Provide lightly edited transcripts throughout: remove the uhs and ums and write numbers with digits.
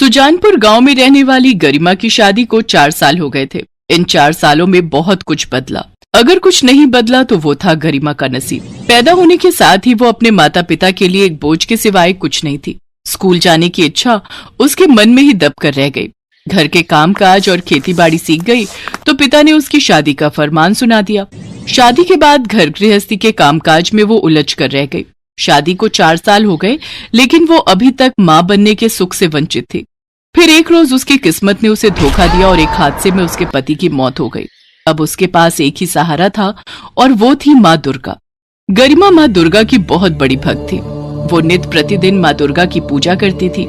सुजानपुर गांव में रहने वाली गरिमा की शादी को 4 साल हो गए थे। इन 4 सालों में बहुत कुछ बदला। अगर कुछ नहीं बदला तो वो था गरिमा का नसीब। पैदा होने के साथ ही वो अपने माता पिता के लिए एक बोझ के सिवाय कुछ नहीं थी। स्कूल जाने की इच्छा उसके मन में ही दब कर रह गई। घर के कामकाज और खेतीबाड़ी सीख गई तो पिता ने उसकी शादी का फरमान सुना दिया। शादी के बाद घर गृहस्थी के कामकाज में वो उलझ कर रह गई। शादी को 4 साल हो गए, लेकिन वो अभी तक माँ बनने के सुख से वंचित थी। फिर एक रोज उसकी किस्मत ने उसे धोखा दिया और एक हादसे में उसके पति की मौत हो गई। अब उसके पास एक ही सहारा था और वो थी माँ दुर्गा। गरिमा माँ दुर्गा की बहुत बड़ी भक्त थी। वो नित्य प्रतिदिन माँ दुर्गा की पूजा करती थी।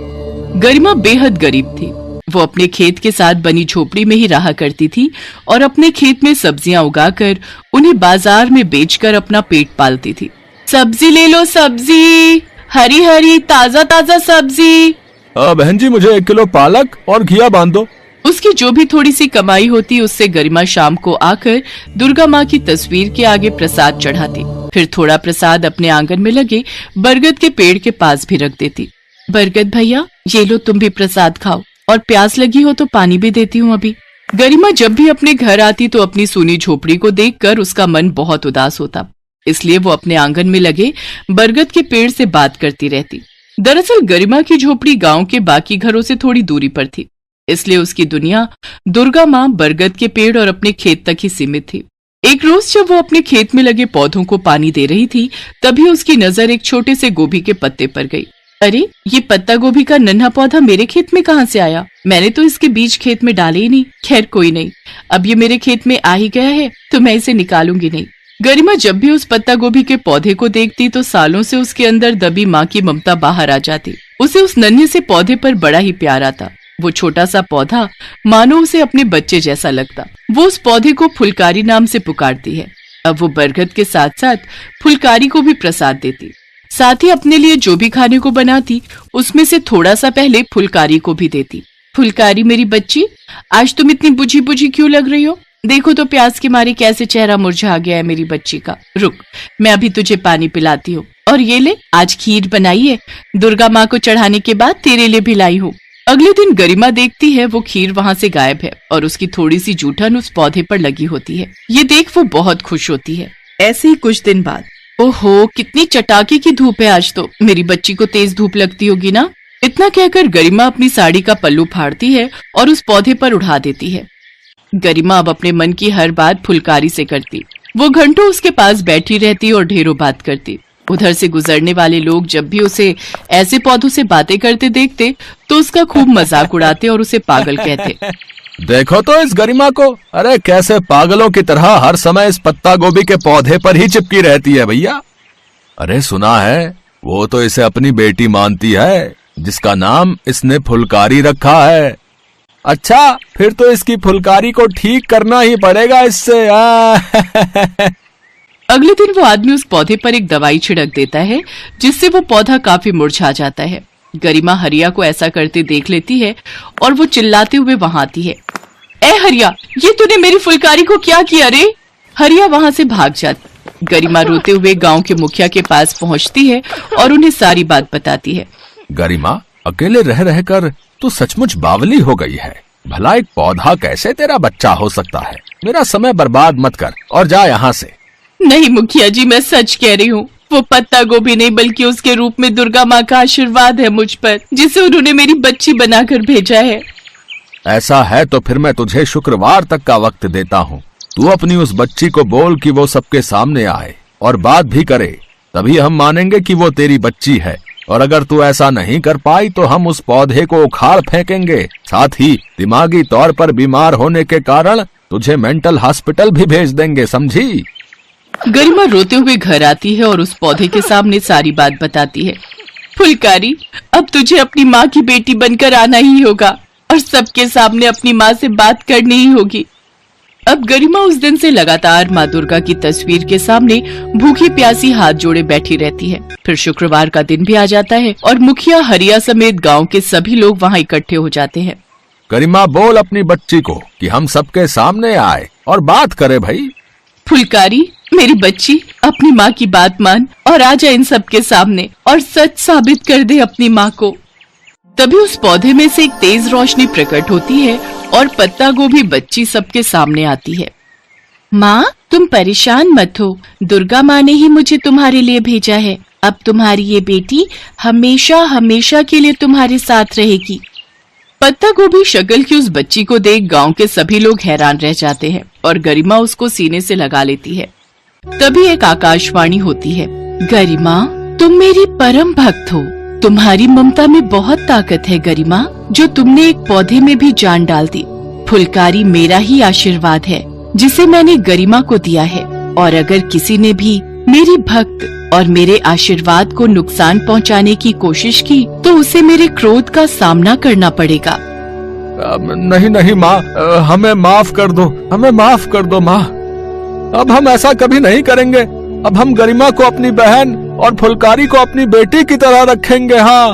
गरिमा बेहद गरीब थी। वो अपने खेत के साथ बनी झोपड़ी में ही रहा करती थी और अपने खेत में सब्जियां उगाकर उन्हें बाजार में बेचकर अपना पेट पालती थी। सब्जी ले लो, सब्जी, हरी हरी ताजा ताजा सब्जी। बहन जी, मुझे 1 किलो पालक और घिया बांध दो। उसकी जो भी थोड़ी सी कमाई होती उससे गरिमा शाम को आकर दुर्गा माँ की तस्वीर के आगे प्रसाद चढ़ाती। फिर थोड़ा प्रसाद अपने आंगन में लगे बरगद के पेड़ के पास भी रख देती। बरगद भैया, ये लो, तुम भी प्रसाद खाओ, और प्यास लगी हो तो पानी भी देती हूँ अभी। गरिमा जब भी अपने घर आती तो अपनी सूनी झोपड़ी को देखकर उसका मन बहुत उदास होता, इसलिए वो अपने आंगन में लगे बरगद के पेड़ से बात करती रहती। दरअसल गरिमा की झोपड़ी गांव के बाकी घरों से थोड़ी दूरी पर थी, इसलिए उसकी दुनिया दुर्गा माँ, बरगद के पेड़ और अपने खेत तक ही सीमित थी। एक रोज जब वो अपने खेत में लगे पौधों को पानी दे रही थी, तभी उसकी नजर एक छोटे से गोभी के पत्ते पर गई। अरे, ये पत्ता गोभी का नन्हा पौधा मेरे खेत में कहाँ से आया? मैंने तो इसके बीज खेत में डाले ही नहीं। खैर कोई नहीं, अब ये मेरे खेत में आ ही गया है तो मैं इसे निकालूंगी नहीं। गरिमा जब भी उस पत्ता गोभी के पौधे को देखती तो सालों से उसके अंदर दबी माँ की ममता बाहर आ जाती। उसे उस नन्हे से पौधे पर बड़ा ही प्यार आता। वो छोटा सा पौधा मानो उसे अपने बच्चे जैसा लगता। वो उस पौधे को फुलकारी नाम से पुकारती है। अब वो बरगद के साथ साथ फुलकारी को भी प्रसाद देती। साथ ही अपने लिए जो भी खाने को बनाती उसमें से थोड़ा सा पहले फुलकारी को भी देती। फुलकारी मेरी बच्ची, आज तुम इतनी बुझी बुझी क्यों लग रही हो? देखो तो प्यास के मारे कैसे चेहरा मुरझा गया है मेरी बच्ची का। रुक, मैं अभी तुझे पानी पिलाती हूँ। और ये ले, आज खीर बनाई है, दुर्गा माँ को चढ़ाने के बाद तेरे लिए भी लाई हूँ। अगले दिन गरिमा देखती है वो खीर वहाँ से गायब है और उसकी थोड़ी सी जूठन उस पौधे पर लगी होती है। ये देख वो बहुत खुश होती है। ऐसे ही कुछ दिन बाद, ओहो, कितनी चटाके की धूप है आज तो। मेरी बच्ची को तेज धूप लगती होगी ना। इतना कहकर गरिमा अपनी साड़ी का पल्लू फाड़ती है और उस पौधे पर उड़ा देती है। गरिमा अब अपने मन की हर बात फुलकारी से करती। वो घंटों उसके पास बैठी रहती और ढेरों बात करती। उधर से गुजरने वाले लोग जब भी उसे ऐसे पौधों से बातें करते देखते तो उसका खूब मजाक उड़ाते और उसे पागल कहते। देखो तो इस गरिमा को, अरे कैसे पागलों की तरह हर समय इस पत्ता गोभी के पौधे पर ही चिपकी रहती है भैया। अरे सुना है वो तो इसे अपनी बेटी मानती है, जिसका नाम इसने फुलकारी रखा है। अच्छा, फिर तो इसकी फुलकारी को ठीक करना ही पड़ेगा इससे। अगले दिन वो आदमी उस पौधे पर एक दवाई छिड़क देता है, जिससे वो पौधा काफी मुरझा जाता है। गरिमा हरिया को ऐसा करते देख लेती है और वो चिल्लाते हुए वहां आती है। ए हरिया, ये तूने मेरी फुलकारी को क्या किया रे? हरिया वहां से भाग जाती। गरिमा रोते हुए गांव के मुखिया के पास पहुंचती है और उन्हें सारी बात बताती है। गरिमा, अकेले रह रहकर तू सचमुच बावली हो गई है। भला एक पौधा कैसे तेरा बच्चा हो सकता है? मेरा समय बर्बाद मत कर और जा यहाँ से। नहीं मुखिया जी, मैं सच कह रही हूँ। वो पत्ता गोभी नहीं बल्कि उसके रूप में दुर्गा माँ का आशीर्वाद है मुझ पर, जिसे उन्होंने मेरी बच्ची बनाकर भेजा है। ऐसा है तो फिर मैं तुझे शुक्रवार तक का वक्त देता हूँ। तू अपनी उस बच्ची को बोल कि वो सबके सामने आए और बात भी करे, तभी हम मानेंगे कि वो तेरी बच्ची है। और अगर तू ऐसा नहीं कर पाई तो हम उस पौधे को उखाड़ फेंकेंगे। साथ ही दिमागी तौर पर बीमार होने के कारण तुझे मेंटल हॉस्पिटल भी भेज देंगे, समझी? गरिमा रोते हुए घर आती है और उस पौधे के सामने सारी बात बताती है। फुलकारी, अब तुझे अपनी माँ की बेटी बनकर आना ही होगा और सबके सामने अपनी माँ से बात करनी ही होगी। अब गरिमा उस दिन से लगातार माँ दुर्गा की तस्वीर के सामने भूखी प्यासी हाथ जोड़े बैठी रहती है। फिर शुक्रवार का दिन भी आ जाता है और मुखिया हरिया समेत गांव के सभी लोग वहां इकट्ठे हो जाते हैं। गरिमा, बोल अपनी बच्ची को कि हम सबके सामने आए और बात करे भाई। फुलकारी, मेरी बच्ची, अपनी माँ की बात मान और आ जा इन सबके सामने और सच साबित कर दे अपनी माँ को। तभी उस पौधे में से एक तेज रोशनी प्रकट होती है और पत्ता गोभी बच्ची सबके सामने आती है। माँ, तुम परेशान मत हो, दुर्गा माँ ने ही मुझे तुम्हारे लिए भेजा है। अब तुम्हारी ये बेटी हमेशा हमेशा के लिए तुम्हारे साथ रहेगी। पत्ता गोभी शक्ल की उस बच्ची को देख गांव के सभी लोग हैरान रह जाते हैं और गरिमा उसको सीने से लगा लेती है। तभी एक आकाशवाणी होती है। गरिमा, तुम मेरी परम भक्त हो। तुम्हारी ममता में बहुत ताकत है गरिमा, जो तुमने एक पौधे में भी जान डाल दी। फुलकारी मेरा ही आशीर्वाद है जिसे मैंने गरिमा को दिया है, और अगर किसी ने भी मेरी भक्त और मेरे आशीर्वाद को नुकसान पहुंचाने की कोशिश की तो उसे मेरे क्रोध का सामना करना पड़ेगा। नहीं नहीं माँ, हमें माफ कर दो, हमें माफ कर दो माँ। अब हम ऐसा कभी नहीं करेंगे। अब हम गरिमा को अपनी बहन और फुलकारी को अपनी बेटी की तरह रखेंगे। हाँ।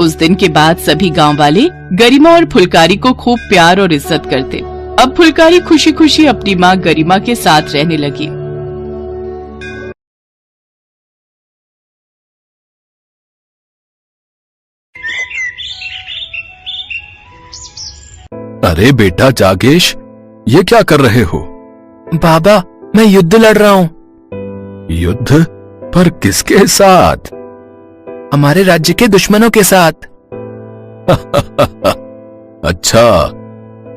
उस दिन के बाद सभी गांव वाले गरिमा और फुलकारी को खूब प्यार और इज्जत करते। अब फुलकारी खुशी खुशी अपनी माँ गरिमा के साथ रहने लगी। अरे बेटा जागेश, ये क्या कर रहे हो? बाबा, मैं युद्ध लड़ रहा हूँ। युद्ध? पर किसके साथ? हमारे राज्य के दुश्मनों के साथ। अच्छा,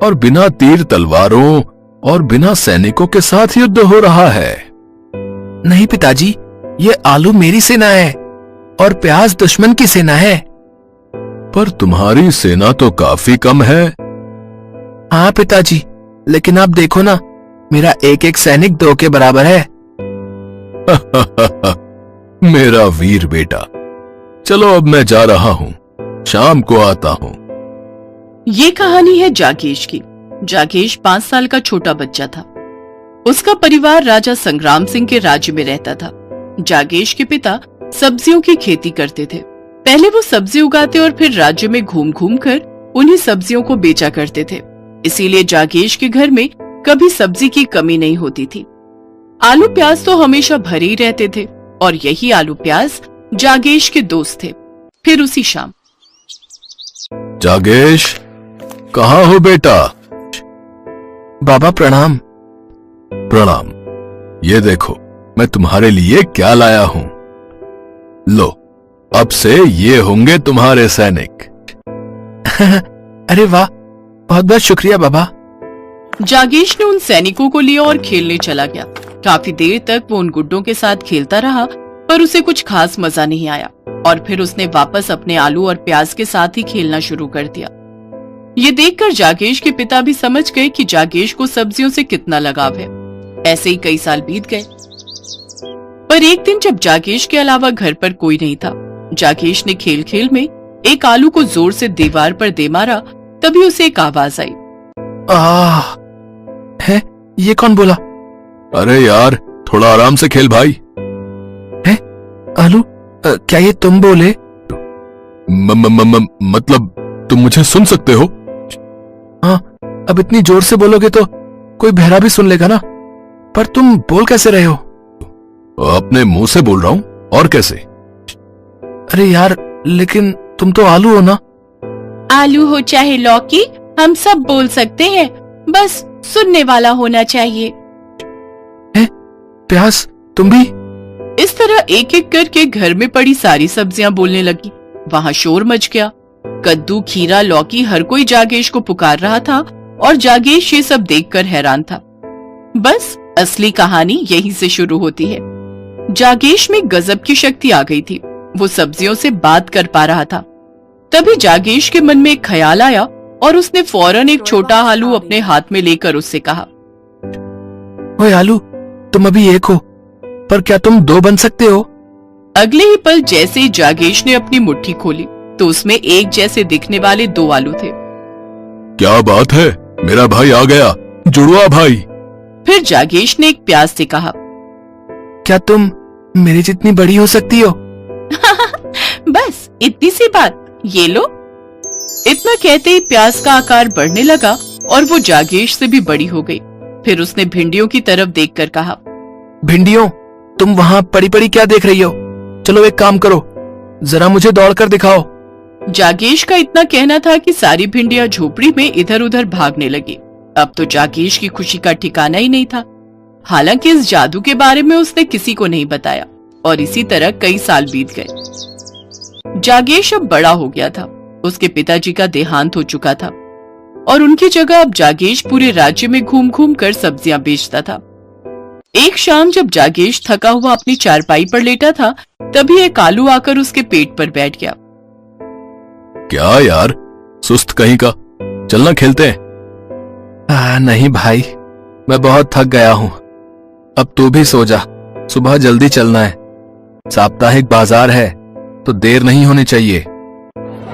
और बिना तीर तलवारों और बिना सैनिकों के साथ युद्ध हो रहा है? नहीं पिताजी, ये आलू मेरी सेना है और प्याज दुश्मन की सेना है। पर तुम्हारी सेना तो काफी कम है। हाँ पिताजी, लेकिन आप देखो ना, मेरा एक एक सैनिक 2 के बराबर है। मेरा वीर बेटा, चलो अब मैं जा रहा हूँ, शाम को आता हूँ। ये कहानी है जागेश की। जागेश 5 साल का छोटा बच्चा था। उसका परिवार राजा संग्राम सिंह के राज्य में रहता था। जागेश के पिता सब्जियों की खेती करते थे। पहले वो सब्जी उगाते और फिर राज्य में घूम घूम कर उन्हीं सब्जियों को बेचा करते थे। इसीलिए जागेश के घर में कभी सब्जी की कमी नहीं होती थी। आलू प्याज तो हमेशा भरे ही रहते थे और यही आलू प्याज जागेश के दोस्त थे। फिर उसी शाम। जागेश, कहाँ हो बेटा? बाबा प्रणाम। प्रणाम। ये देखो, मैं तुम्हारे लिए क्या लाया हूँ। लो, अब से ये होंगे तुम्हारे सैनिक। अरे वाह, बहुत बहुत शुक्रिया बाबा। जागेश ने उन सैनिकों को लिया और खेलने चला गया। काफी देर तक वो उन गुड्डों के साथ खेलता रहा, पर उसे कुछ खास मजा नहीं आया और फिर उसने वापस अपने आलू और प्याज के साथ ही खेलना शुरू कर दिया। ये देखकर जागेश के पिता भी समझ गए कि जागेश को सब्जियों से कितना लगाव है। ऐसे ही कई साल बीत गए। पर एक दिन जब जागेश के अलावा घर पर कोई नहीं था, जागेश ने खेल खेल में एक आलू को जोर से दीवार पर दे मारा। तभी उसे एक आवाज आई। है, ये कौन बोला? अरे यार, थोड़ा आराम से खेल भाई। है आलू, क्या ये तुम बोले? मतलब तुम मुझे सुन सकते हो? हाँ, अब इतनी जोर से बोलोगे तो कोई बहरा भी सुन लेगा ना। पर तुम बोल कैसे रहे हो? अपने मुंह से बोल रहा हूँ, और कैसे? अरे यार, लेकिन तुम तो आलू हो ना। आलू हो चाहे लौकी, हम सब बोल सकते हैं, बस सुनने वाला होना चाहिए। है, प्याज तुम भी? इस तरह एक एक करके घर में पड़ी सारी सब्जियां बोलने लगी। वहाँ शोर मच गया। कद्दू, खीरा, लौकी, हर कोई जागेश को पुकार रहा था और जागेश ये सब देखकर हैरान था। बस असली कहानी यहीं से शुरू होती है। जागेश में गजब की शक्ति आ गई थी। वो सब्जियों से बात कर पा रहा था। तभी जागेश के मन में एक ख्याल आया और उसने फौरन एक छोटा आलू अपने हाथ में लेकर उससे कहा, ओए आलू, तुम अभी एक हो, पर क्या तुम 2 बन सकते हो? अगले ही पल जैसे ही जागेश ने अपनी मुट्ठी खोली तो उसमें एक जैसे दिखने वाले 2 आलू थे। क्या बात है, मेरा भाई आ गया, जुड़वा भाई। फिर जागेश ने एक प्याज से कहा, क्या तुम मेरी जितनी बड़ी हो सकती हो? बस इतनी सी बात, ये लो। इतना कहते ही प्याज का आकार बढ़ने लगा और वो जागेश से भी बड़ी हो गई। फिर उसने भिंडियों की तरफ देखकर कहा, भिंडियों, तुम वहाँ पड़ी पड़ी क्या देख रही हो? चलो एक काम करो, जरा मुझे दौड़कर दिखाओ। जागेश का इतना कहना था कि सारी भिंडियां झोपड़ी में इधर उधर भागने लगी। अब तो जागेश की खुशी का ठिकाना ही नहीं था। हालांकि इस जादू के बारे में उसने किसी को नहीं बताया और इसी तरह कई साल बीत गए। जागेश अब बड़ा हो गया था। उसके पिताजी का देहांत हो चुका था और उनकी जगह अब जागेश पूरे राज्य में घूम घूम कर सब्जियां बेचता था। एक शाम जब जागेश थका हुआ अपनी चारपाई पर लेटा था, तभी एक आलू आकर उसके पेट पर बैठ गया। क्या यार, सुस्त कहीं का, चलना खेलते हैं। नहीं भाई, मैं बहुत थक गया हूं। अब तू भी सो जा, सुबह जल्दी चलना है। साप्ताहिक बाजार है तो देर नहीं होनी चाहिए।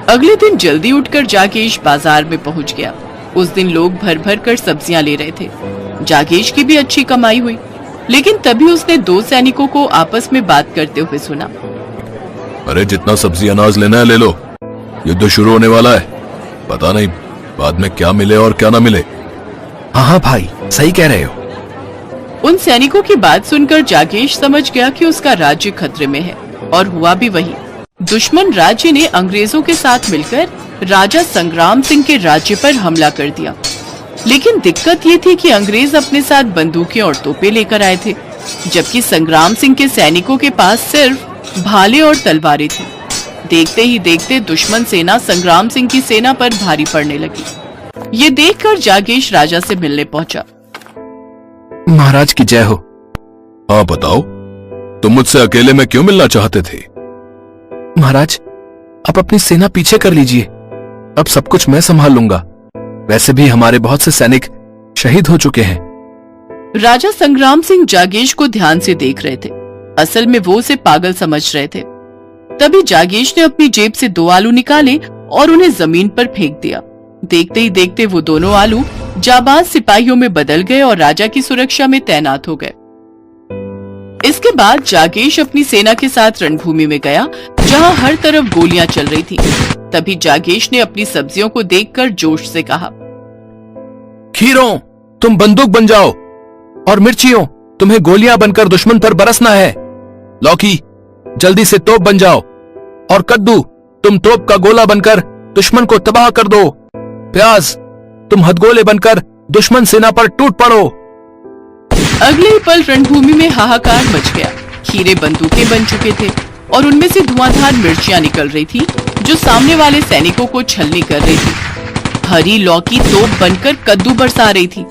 अगले दिन जल्दी उठकर जागेश बाजार में पहुंच गया। उस दिन लोग भर भर कर सब्जियां ले रहे थे। जागेश की भी अच्छी कमाई हुई, लेकिन तभी उसने दो सैनिकों को आपस में बात करते हुए सुना। अरे जितना सब्जी अनाज लेना है ले लो, युद्ध शुरू होने वाला है। पता नहीं बाद में क्या मिले और क्या ना मिले। हाँ भाई, सही कह रहे हो। उन सैनिकों की बात सुनकर जागेश समझ गया कि उसका राज्य खतरे में है, और हुआ भी वही। दुश्मन राज्य ने अंग्रेजों के साथ मिलकर राजा संग्राम सिंह के राज्य पर हमला कर दिया। लेकिन दिक्कत ये थी कि अंग्रेज अपने साथ बंदूकें और तोपें लेकर आए थे, जबकि संग्राम सिंह के सैनिकों के पास सिर्फ भाले और तलवारें थी। देखते ही देखते दुश्मन सेना संग्राम सिंह की सेना पर भारी पड़ने लगी। ये देखकर जागेश राजा से मिलने पहुंचा। महाराज की जय हो। हाँ बताओ, तुम मुझसे अकेले में क्यों मिलना चाहते थे? महाराज, आप अपनी सेना पीछे कर लीजिए, अब सब कुछ मैं संभाल लूंगा। वैसे भी हमारे बहुत से सैनिक शहीद हो चुके हैं। राजा संग्राम सिंह जागेश को ध्यान से देख रहे थे। असल में वो उसे पागल समझ रहे थे। तभी जागेश ने अपनी जेब से 2 आलू निकाले और उन्हें जमीन पर फेंक दिया। देखते ही देखते वो दोनों आलू जाबाज सिपाहियों में बदल गए और राजा की सुरक्षा में तैनात हो गए। इसके बाद जागेश अपनी सेना के साथ रणभूमि में गया, जहां हर तरफ गोलियां चल रही थी। तभी जागेश ने अपनी सब्जियों को देखकर जोश से कहा, खीरों, तुम बंदूक बन जाओ, और मिर्चियों, तुम्हें गोलियां बनकर दुश्मन पर बरसना है। लौकी, जल्दी से तोप बन जाओ, और कद्दू, तुम तोप का गोला बनकर दुश्मन को तबाह कर दो। प्याज, तुम हथगोले बनकर दुश्मन सेना पर टूट पड़ो। अगले ही पल रणभूमि में हाहाकार मच गया। खीरे बंदूकें बन चुके थे और उनमें से धुआंधार मिर्चियां निकल रही थी, जो सामने वाले सैनिकों को छलनी कर रही थी। हरी लौकी तोप बनकर कद्दू बरसा रही थी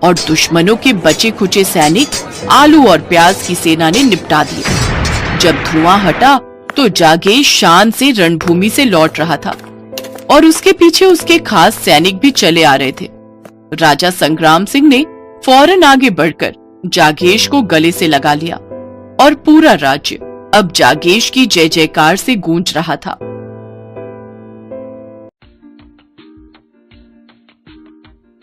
और दुश्मनों के बचे खुचे सैनिक आलू और प्याज की सेना ने निपटा दिए। जब धुआं हटा तो जागेश शान से रणभूमि से लौट रहा था और उसके पीछे उसके खास सैनिक भी चले आ रहे थे। राजा संग्राम सिंह ने फौरन आगे बढ़कर जागेश को गले से लगा लिया और पूरा राज्य अब जागेश की जय जयकार से गूंज रहा था।